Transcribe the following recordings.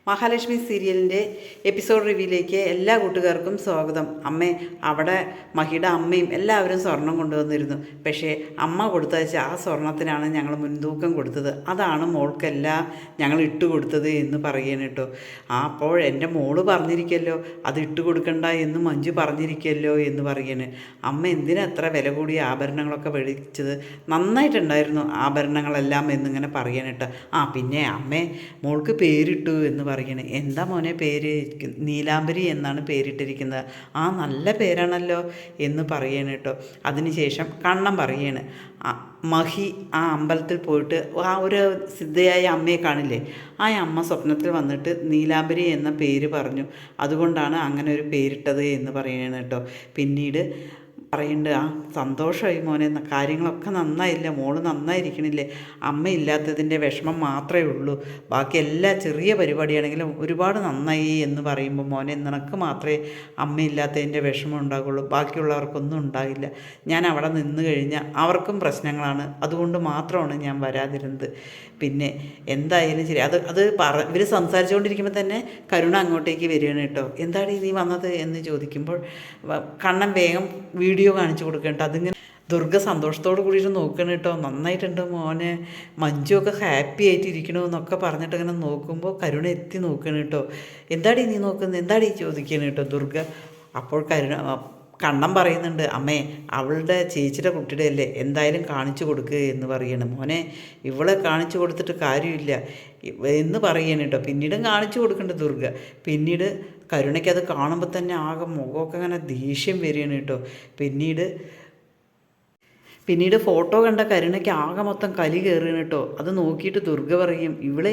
മഹാലക്ഷ്മി സീരിയലിൻ്റെ എപ്പിസോഡ് റിവ്യൂയിലേക്ക് എല്ലാ കൂട്ടുകാർക്കും സ്വാഗതം. അവിടെ മഹിയുടെ അമ്മയും എല്ലാവരും സ്വർണം കൊണ്ടുവന്നിരുന്നു. പക്ഷേ അമ്മ കൊടുത്തയച്ച ആ സ്വർണത്തിനാണ് ഞങ്ങൾ മുൻതൂക്കം കൊടുത്തത്. അതാണ് മോൾക്കെല്ലാം ഞങ്ങൾ ഇട്ട് കൊടുത്തത് എന്ന് പറയണം കേട്ടോ. അപ്പോൾ എൻ്റെ മോള് പറഞ്ഞിരിക്കല്ലോ അത് ഇട്ട് കൊടുക്കണ്ട എന്ന് മഞ്ജു പറഞ്ഞിരിക്കല്ലോ എന്ന് പറയണേ. അമ്മ എന്തിനാ എത്ര വില കൂടിയ ആഭരണങ്ങളൊക്കെ മേടിച്ചത്? നന്നായിട്ടുണ്ടായിരുന്നു ആഭരണങ്ങളെല്ലാം എന്നിങ്ങനെ പറയണേട്ടോ. പിന്നെ അമ്മേ മോൾക്ക് പേരിട്ടു എന്ന് പറയണേ. എന്താ മോനെ പേര്? നീലാംബരി എന്നാണ് പേരിട്ടിരിക്കുന്നത്. നല്ല പേരാണല്ലോ എന്ന് പറയണ കേട്ടോ. അതിനുശേഷം കണ്ണം പറയാണ്, മഹി ആ അമ്പലത്തിൽ പോയിട്ട് ആ ഒരു സിദ്ധയായ അമ്മയെ കാണില്ലേ, ആ അമ്മ സ്വപ്നത്തിൽ വന്നിട്ട് നീലാംബരി എന്ന പേര് പറഞ്ഞു, അതുകൊണ്ടാണ് അങ്ങനെ ഒരു പേരിട്ടത് എന്ന് പറയണ കേട്ടോ. പിന്നീട് പറയുന്നുണ്ട്, സന്തോഷമായി മോനെ, കാര്യങ്ങളൊക്കെ നന്നായില്ല, മോള് നന്നായിരിക്കണില്ലേ, അമ്മയില്ലാത്തതിൻ്റെ വിഷമം മാത്രമേ ഉള്ളൂ, ബാക്കി എല്ലാ ചെറിയ പരിപാടിയാണെങ്കിലും ഒരുപാട് നന്നായി എന്ന് പറയുമ്പോൾ മോനെ നിനക്ക് മാത്രമേ അമ്മയില്ലാത്തതിൻ്റെ വിഷമം ഉണ്ടാകുള്ളൂ, ബാക്കിയുള്ളവർക്കൊന്നും ഉണ്ടാകില്ല. ഞാൻ അവിടെ നിന്ന് കഴിഞ്ഞാൽ അവർക്കും പ്രശ്നങ്ങളാണ്, അതുകൊണ്ട് മാത്രമാണ് ഞാൻ വരാതിരുന്നത്. പിന്നെ എന്തായാലും ശരി, ഇവർ സംസാരിച്ചുകൊണ്ടിരിക്കുമ്പോൾ തന്നെ കരുണ അങ്ങോട്ടേക്ക് വരികയാണ് കേട്ടോ. എന്താണ് നീ വന്നത് എന്ന് ചോദിക്കുമ്പോൾ കണ്ണൻ വേഗം വീഡിയോ കാണിച്ചു കൊടുക്കട്ടോ. അതിങ്ങനെ ദുർഗ സന്തോഷത്തോട് കൂടിയിട്ട് നോക്കണം കേട്ടോ. നന്നായിട്ടുണ്ട് മോനെ, മഞ്ജുവൊക്കെ ഹാപ്പി ആയിട്ട് ഇരിക്കണമെന്നൊക്കെ പറഞ്ഞിട്ട് ഇങ്ങനെ നോക്കുമ്പോൾ കരുണ എത്തി നോക്കണം കേട്ടോ. എന്താടി നീ നോക്കുന്നത്, എന്താടി ചോദിക്കണം കേട്ടോ ദുർഗ. അപ്പോൾ കണ്ണം പറയുന്നുണ്ട്, അമ്മേ അവളുടെ ചേച്ചിയുടെ കുട്ടിയുടെ അല്ലേ, എന്തായാലും കാണിച്ചു കൊടുക്കുക എന്ന് പറയണം. മോനെ ഇവളെ കാണിച്ചു കൊടുത്തിട്ട് കാര്യമില്ല എന്ന് പറയണം കേട്ടോ. പിന്നീടും കാണിച്ചു കൊടുക്കേണ്ട ദുർഗ. പിന്നീട് കരുണയ്ക്ക് അത് കാണുമ്പോൾ തന്നെ ആകെ മുഖമൊക്കെ അങ്ങനെ ദേഷ്യം വരികയാണ് കേട്ടോ. പിന്നീട് ഫോട്ടോ കണ്ട കരുണയ്ക്ക് ആകെ മൊത്തം കലി കയറുകയാണ് കേട്ടോ. അത് നോക്കിയിട്ട് ദുർഗ പറയും, ഇവളെ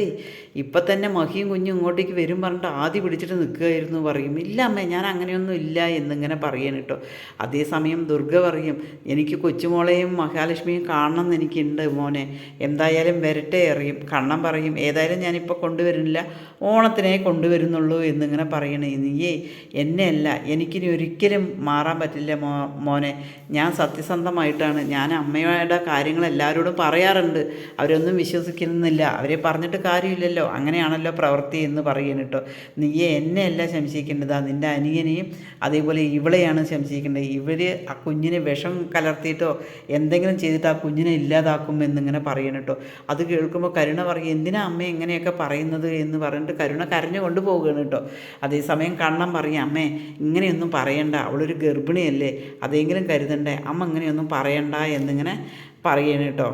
ഇപ്പം തന്നെ മഹിയും കുഞ്ഞും ഇങ്ങോട്ടേക്ക് വരും പറഞ്ഞിട്ട് ആദ്യം പിടിച്ചിട്ട് നിൽക്കുകയായിരുന്നു പറയും. ഇല്ല അമ്മേ ഞാൻ അങ്ങനെയൊന്നും ഇല്ല എന്നിങ്ങനെ പറയണം കേട്ടോ. അതേസമയം ദുർഗ പറയും, എനിക്ക് കൊച്ചുമോളെയും മഹാലക്ഷ്മിയും കാണണം എന്ന് എനിക്കുണ്ട് മോനെ, എന്തായാലും വരട്ടെ അറിയും. കണ്ണം പറയും, ഏതായാലും ഞാനിപ്പോൾ കൊണ്ടുവരുന്നില്ല, ഓണത്തിനെ കൊണ്ടുവരുന്നുള്ളൂ എന്നിങ്ങനെ പറയണേ. നീയേ എന്നെയല്ല, എനിക്കിനി ഒരിക്കലും മാറാൻ പറ്റില്ല മോനെ, ഞാൻ സത്യസന്ധമായിട്ടാണ്, ഞാൻ അമ്മയുടെ കാര്യങ്ങൾ എല്ലാവരോടും പറയാറുണ്ട്, അവരൊന്നും വിശ്വസിക്കുന്നില്ല, അവരെ പറഞ്ഞിട്ട് കാര്യമില്ലല്ലോ, അങ്ങനെയാണല്ലോ പ്രവൃത്തി എന്ന് പറയണം കേട്ടോ. നീയെ എന്നെയല്ല സംശയിക്കേണ്ടത്, നിൻ്റെ അനിയനെയും അതേപോലെ ഇവളെയാണ് സംശയിക്കേണ്ടത്. ഇവർ ആ കുഞ്ഞിനെ വിഷം കലർത്തിയിട്ടോ എന്തെങ്കിലും ചെയ്തിട്ട് ആ കുഞ്ഞിനെ ഇല്ലാതാക്കും എന്നിങ്ങനെ പറയണം കേട്ടോ. അത് കേൾക്കുമ്പോൾ കരുണ പറയും, എന്തിനാ അമ്മ എങ്ങനെയൊക്കെ പറയുന്നത് എന്ന് പറഞ്ഞിട്ട് കരുണ കരഞ്ഞു കൊണ്ടുപോവുകയാണ് കേട്ടോ. അതേസമയം കണ്ണം പറയും, അമ്മേ ഇങ്ങനെയൊന്നും പറയണ്ട, അവളൊരു ഗർഭിണിയല്ലേ, അതെങ്കിലും കരുതണ്ടേ, അമ്മ ഇങ്ങനെയൊന്നും പറയണ്ട എന്നിങ്ങനെ പറയണം കേട്ടോ,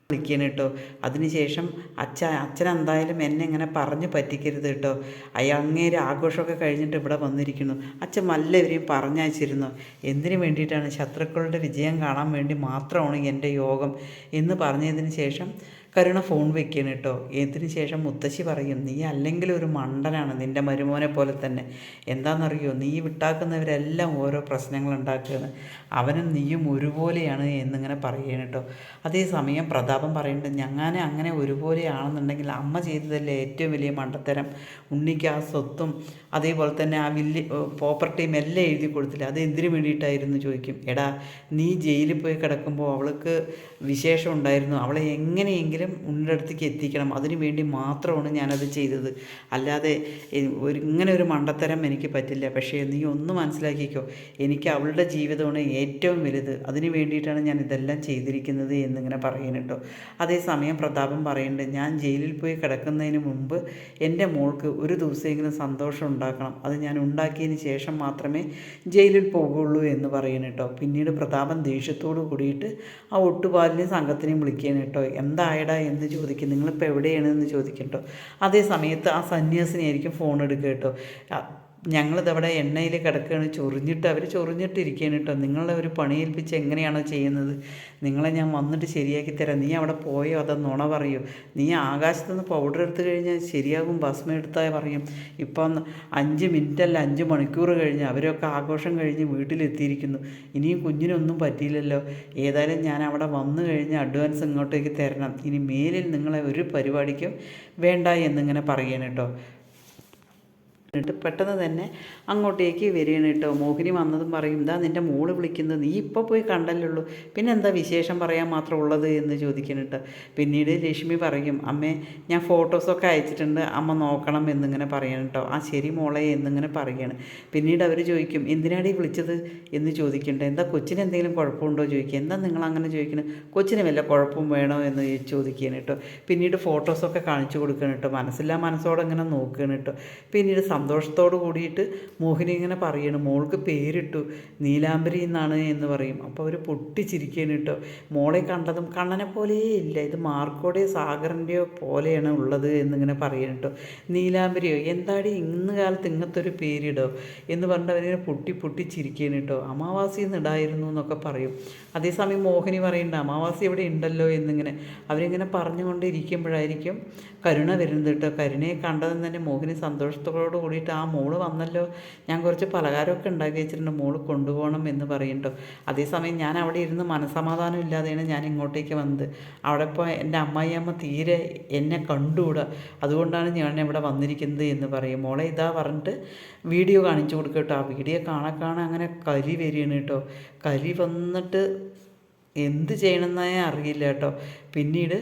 വിളിക്കണം കേട്ടോ. അതിനുശേഷം അച്ഛൻ എന്തായാലും എന്നെ ഇങ്ങനെ പറഞ്ഞു പറ്റിക്കരുത് കേട്ടോ, അങ്ങേര് ആഘോഷമൊക്കെ കഴിഞ്ഞിട്ട് ഇവിടെ വന്നിരിക്കുന്നു, അച്ഛൻ എല്ലാവരെയും പറഞ്ഞയച്ചിരുന്നു, എന്തിനു വേണ്ടിയിട്ടാണ്, ശത്രുക്കളുടെ വിജയം കാണാൻ വേണ്ടി മാത്രമാണ് എൻ്റെ യോഗം എന്ന് പറഞ്ഞതിന് ശേഷം കരുണ ഫോൺ വെക്കണം കേട്ടോ. ഇതിന് ശേഷം മുത്തശ്ശി പറയും, നീ അല്ലെങ്കിൽ ഒരു മണ്ടനാണ്, നിൻ്റെ മരുമോനെ പോലെ തന്നെ, എന്താണെന്നറിയോ, നീ വിട്ടാക്കുന്നവരെല്ലാം ഓരോ പ്രശ്നങ്ങൾ ഉണ്ടാക്കുകയാണ്, അവനും നീയും ഒരുപോലെയാണ് എന്നിങ്ങനെ പറയണം കേട്ടോ. അതേസമയം പ്രതാപം പറയുന്നുണ്ട്, ഞങ്ങനെ അങ്ങനെ ഒരുപോലെയാണെന്നുണ്ടെങ്കിൽ അമ്മ ചെയ്തതല്ലേ ഏറ്റവും വലിയ മണ്ടത്തരം, ഉണ്ണിക്ക് ആ സ്വത്തും അതേപോലെ തന്നെ ആ പ്രോപ്പർട്ടിയും എല്ലാം എഴുതി കൊടുത്തില്ല, അത് എന്തിനു വേണ്ടിയിട്ടായിരുന്നു ചോദിക്കും. എടാ നീ ജയിലിൽ പോയി കിടക്കുമ്പോൾ അവൾക്ക് വിശേഷം ഉണ്ടായിരുന്നു, അവളെ എങ്ങനെയെങ്കിലും ഉണ്ണിയുടെ അടുത്തേക്ക് എത്തിക്കണം, അതിനു വേണ്ടി മാത്രമാണ് ഞാനത് ചെയ്തത്, അല്ലാതെ ഇങ്ങനെ ഒരു മണ്ടത്തരം എനിക്ക് പറ്റില്ല. പക്ഷേ നീ ഒന്ന് മനസ്സിലാക്കിക്കോ, എനിക്ക് അവളുടെ ജീവിതമാണ് ഏറ്റവും വലുത്, അതിന് വേണ്ടിയിട്ടാണ് ഞാൻ ഇതെല്ലാം ചെയ്തിരിക്കുന്നത് എന്നിങ്ങനെ പറയുന്നു കേട്ടോ. അതേസമയം പ്രതാപം പറയുന്നുണ്ട്, ഞാൻ ജയിലിൽ പോയി കിടക്കുന്നതിന് മുമ്പ് എൻ്റെ മോൾക്ക് ഒരു ദിവസമെങ്കിലും സന്തോഷം ഉണ്ടാക്കണം, അത് ഞാൻ ഉണ്ടാക്കിയതിന് ശേഷം മാത്രമേ ജയിലിൽ പോകുള്ളൂ എന്ന് പറയുന്നു കേട്ടോ. പിന്നീട് പ്രതാപം ദേഷ്യത്തോട് കൂടിയിട്ട് ആ ഒട്ടുപാലിനെയും സംഘത്തിനെയും വിളിക്കുകയാണ് കേട്ടോ. എന്തായടാ എന്ന് ചോദിക്കും, നിങ്ങളിപ്പോൾ എവിടെയാണ് എന്ന് ചോദിക്കും കേട്ടോ. അതേ സമയത്ത് ആ സന്യാസിനിയായിരിക്കും ഫോൺ എടുക്കുക കേട്ടോ. ഞങ്ങളിതവിടെ എണ്ണയിൽ കിടക്കുകയാണ്, അവർ ചൊറിഞ്ഞിട്ടിരിക്കുകയാണ് കേട്ടോ, നിങ്ങളെ ഒരു പണിയേൽപ്പിച്ച് എങ്ങനെയാണോ ചെയ്യുന്നത്, നിങ്ങളെ ഞാൻ വന്നിട്ട് ശരിയാക്കി തരാം, നീ അവിടെ പോയോ അതോ നുണ പറയൂ, നീ ആകാശത്തു നിന്ന് പൗഡർ എടുത്തു കഴിഞ്ഞാൽ ശരിയാകും, ഭസ്മം എടുത്താൽ പറയും, ഇപ്പം 5 മിനിറ്റല്ല 5 മണിക്കൂർ കഴിഞ്ഞ് അവരൊക്കെ ആഘോഷം കഴിഞ്ഞ് വീട്ടിലെത്തിയിരിക്കുന്നു, ഇനിയും കുഞ്ഞിനൊന്നും പറ്റിയില്ലല്ലോ, ഏതായാലും ഞാൻ അവിടെ വന്നു കഴിഞ്ഞ് അഡ്വാൻസ് ഇങ്ങോട്ടേക്ക് തരണം, ഇനി മേലിൽ നിങ്ങളെ ഒരു പരിപാടിക്കും വേണ്ട എന്നിങ്ങനെ പറയണം കേട്ടോ. എന്നിട്ട് പെട്ടെന്ന് തന്നെ അങ്ങോട്ടേക്ക് വരികയാണ് കേട്ടോ. മോഹിനി വന്നതും പറയും, ഇതാ നിൻ്റെ മോള് വിളിക്കുന്നത്, നീ ഇപ്പോൾ പോയി കണ്ടല്ലേ ഉള്ളൂ, പിന്നെ എന്താ വിശേഷം പറയാൻ മാത്രം ഉള്ളത് എന്ന് ചോദിക്കണം കേട്ടോ. പിന്നീട് ലക്ഷ്മി പറയും, അമ്മേ ഞാൻ ഫോട്ടോസൊക്കെ അയച്ചിട്ടുണ്ട്, അമ്മ നോക്കണം എന്നിങ്ങനെ പറയണം കേട്ടോ. ആ ശരി മോളെ എന്നിങ്ങനെ പറയുകയാണ്. പിന്നീട് അവർ ചോദിക്കും, എന്തിനാണ് ഈ വിളിച്ചത് എന്ന് ചോദിക്കണ്ടേ, എന്താ കൊച്ചിന് എന്തെങ്കിലും കുഴപ്പമുണ്ടോ ചോദിക്കുക, എന്താ നിങ്ങളങ്ങനെ ചോദിക്കുന്നത്, കൊച്ചിന് വല്ല കുഴപ്പം വേണോ എന്ന് ചോദിക്കുകയാണ് കേട്ടോ. പിന്നീട് ഫോട്ടോസൊക്കെ കാണിച്ചു കൊടുക്കണം കേട്ടോ. മനസ്സില്ലാ മനസ്സോടെ ഇങ്ങനെ നോക്കുകയാണ് കേട്ടോ. പിന്നീട് സന്തോഷത്തോട് കൂടിയിട്ട് മോഹിനി ഇങ്ങനെ പറയണം, മോൾക്ക് പേരിട്ടു നീലാംബരി എന്നാണ് എന്ന് പറയും. അപ്പോൾ അവർ പൊട്ടിച്ചിരിക്കുകയാണ് കേട്ടോ. മോളെ കണ്ടതും കണ്ണനെ പോലെയേ ഇല്ല, ഇത് മാർക്കോടെയോ സാഗറിൻ്റെയോ പോലെയാണ് ഉള്ളത് എന്നിങ്ങനെ പറയണം കേട്ടോ. നീലാംബരിയോ, എന്താടി ഇന്ന് കാലത്ത് ഇങ്ങനത്തെ ഒരു പേരിടോ എന്ന് പറഞ്ഞിട്ട് അവരിങ്ങനെ പൊട്ടിച്ചിരിക്കുകയാണ് കേട്ടോ. അമാവാസി ഇടായിരുന്നു എന്നൊക്കെ പറയും. അതേസമയം മോഹിനി പറയുന്നുണ്ട്, അമാവാസി ഇവിടെ ഉണ്ടല്ലോ എന്നിങ്ങനെ അവരിങ്ങനെ പറഞ്ഞുകൊണ്ടിരിക്കുമ്പോഴായിരിക്കും കരുണ വരുന്നത് കേട്ടോ. കരുണയെ കണ്ടതും തന്നെ മോഹിനി സന്തോഷത്തോട് കൂടിയിട്ട്, ആ മോള് വന്നല്ലോ, ഞാൻ കുറച്ച് പലഹാരമൊക്കെ ഉണ്ടാക്കി വെച്ചിട്ടുണ്ട്, മോള് കൊണ്ടുപോകണം എന്ന് പറയുന്നുണ്ടോ. അതേസമയം ഞാൻ അവിടെ ഇരുന്ന് മനസ്സമാധാനം ഇല്ലാതെയാണ് ഞാൻ ഇങ്ങോട്ടേക്ക് വന്നത്. അവിടെ ഇപ്പോൾ എൻ്റെ അമ്മായിയമ്മ തീരെ എന്നെ കണ്ടുകൂടാ, അതുകൊണ്ടാണ് ഞാൻ ഇവിടെ വന്നിരിക്കുന്നത് എന്ന് പറയും. മോളെ ഇതാ പറഞ്ഞിട്ട് വീഡിയോ കാണിച്ചു കൊടുക്കുക കേട്ടോ. ആ വീഡിയോ കാണാൻ അങ്ങനെ കലി വരികയാണ് കേട്ടോ. കലി വന്നിട്ട് എന്ത് ചെയ്യണമെന്നേ അറിയില്ല കേട്ടോ. പിന്നീട്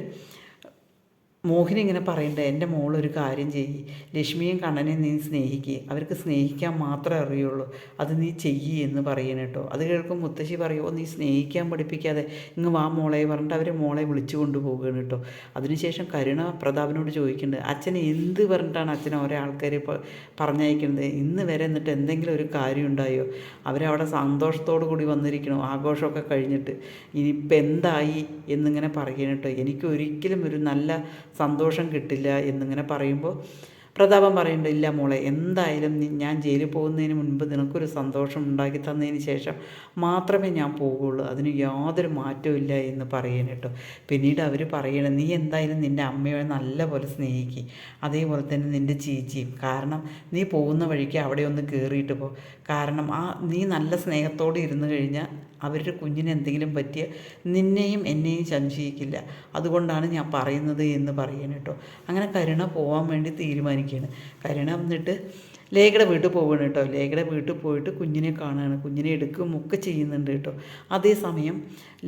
മോഹിനി ഇങ്ങനെ പറയണ്ടേ, എൻ്റെ മോളൊരു കാര്യം ചെയ്യ്, ലക്ഷ്മിയും കണ്ണനെയും നീ സ്നേഹിക്കുക, അവർക്ക് സ്നേഹിക്കാൻ മാത്രമേ അറിയുള്ളൂ, അത് നീ ചെയ്യ് എന്ന് പറയണം കേട്ടോ. അത് കേൾക്കും മുത്തശ്ശി പറയുമോ, നീ സ്നേഹിക്കാൻ പഠിപ്പിക്കാതെ ഇങ്ങ് വാ മോളെ പറഞ്ഞിട്ട് അവർ മോളെ വിളിച്ചു കൊണ്ടുപോവുകയാണ് കേട്ടോ. അതിനുശേഷം കരുണ പ്രതാപനോട് ചോദിക്കുന്നുണ്ട്, അച്ഛനെ എന്ത് പറഞ്ഞിട്ടാണ് അച്ഛനെ ഓരോ ആൾക്കാർ പറഞ്ഞയക്കുന്നത്, ഇന്ന് വരെ എന്നിട്ട് എന്തെങ്കിലും ഒരു കാര്യം ഉണ്ടായോ, അവരവിടെ സന്തോഷത്തോടു കൂടി വന്നിരിക്കണം, ആഘോഷമൊക്കെ കഴിഞ്ഞിട്ട് ഇനിയിപ്പോൾ എന്തായി എന്നിങ്ങനെ പറയണം കേട്ടോ. എനിക്ക് ഒരിക്കലും ഒരു നല്ല സന്തോഷം കിട്ടില്ല എന്നിങ്ങനെ പറയുമ്പോൾ പ്രതാപൻ പറയുന്നുണ്ട്, ഇല്ല മോളെ, എന്തായാലും ഞാൻ ജയിലിൽ പോകുന്നതിന് മുൻപ് നിനക്കൊരു സന്തോഷം ഉണ്ടാക്കി തന്നതിന് ശേഷം മാത്രമേ ഞാൻ പോകുള്ളൂ, അതിന് യാതൊരു മാറ്റവും ഇല്ല എന്ന് പറയണം കേട്ടോ. പിന്നീട് അവർ പറയണം, നീ എന്തായാലും നിൻ്റെ അമ്മയെ നല്ലപോലെ സ്നേഹിക്കുക, അതേപോലെ തന്നെ നിൻ്റെ ചേച്ചിയും, കാരണം നീ പോകുന്ന വഴിക്ക് അവിടെ ഒന്ന് കയറിയിട്ട് പോ, കാരണം നീ നല്ല സ്നേഹത്തോടെ ഇരുന്ന് കഴിഞ്ഞാൽ അവരുടെ കുഞ്ഞിന് എന്തെങ്കിലും പറ്റിയ നിന്നെയും എന്നെയും സംശയിക്കില്ല, അതുകൊണ്ടാണ് ഞാൻ പറയുന്നത് എന്ന് പറയണം കേട്ടോ. അങ്ങനെ കരുണ പോകാൻ വേണ്ടി തീരുമാനിക്കുകയാണ്. കരുണ വന്നിട്ട് ലേഖയുടെ വീട്ടിൽ പോവുകയാണ് കേട്ടോ. ലേഖയുടെ വീട്ടിൽ പോയിട്ട് കുഞ്ഞിനെ കാണുകയാണ്, കുഞ്ഞിനെ എടുക്കുകയും ഒക്കെ ചെയ്യുന്നുണ്ട് കേട്ടോ. അതേസമയം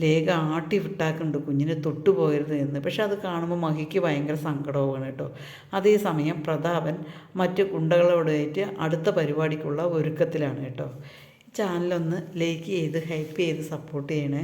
ലേഖ ആട്ടി വിട്ടാക്കുന്നുണ്ട് കുഞ്ഞിനെ തൊട്ടു പോകരുത് എന്ന്. പക്ഷെ അത് കാണുമ്പോൾ മഹിക്ക് ഭയങ്കര സങ്കടവുമാണ് കേട്ടോ. അതേസമയം പ്രതാപൻ മറ്റ് ഗുണ്ടകളോടായിട്ട് അടുത്ത പരിപാടിക്കുള്ള ഒരുക്കത്തിലാണ് കേട്ടോ. ചാനലൊന്ന് ലൈക്ക് ചെയ്ത് ഹൈപ്പ് ചെയ്ത് സപ്പോർട്ട് ചെയ്യണേ.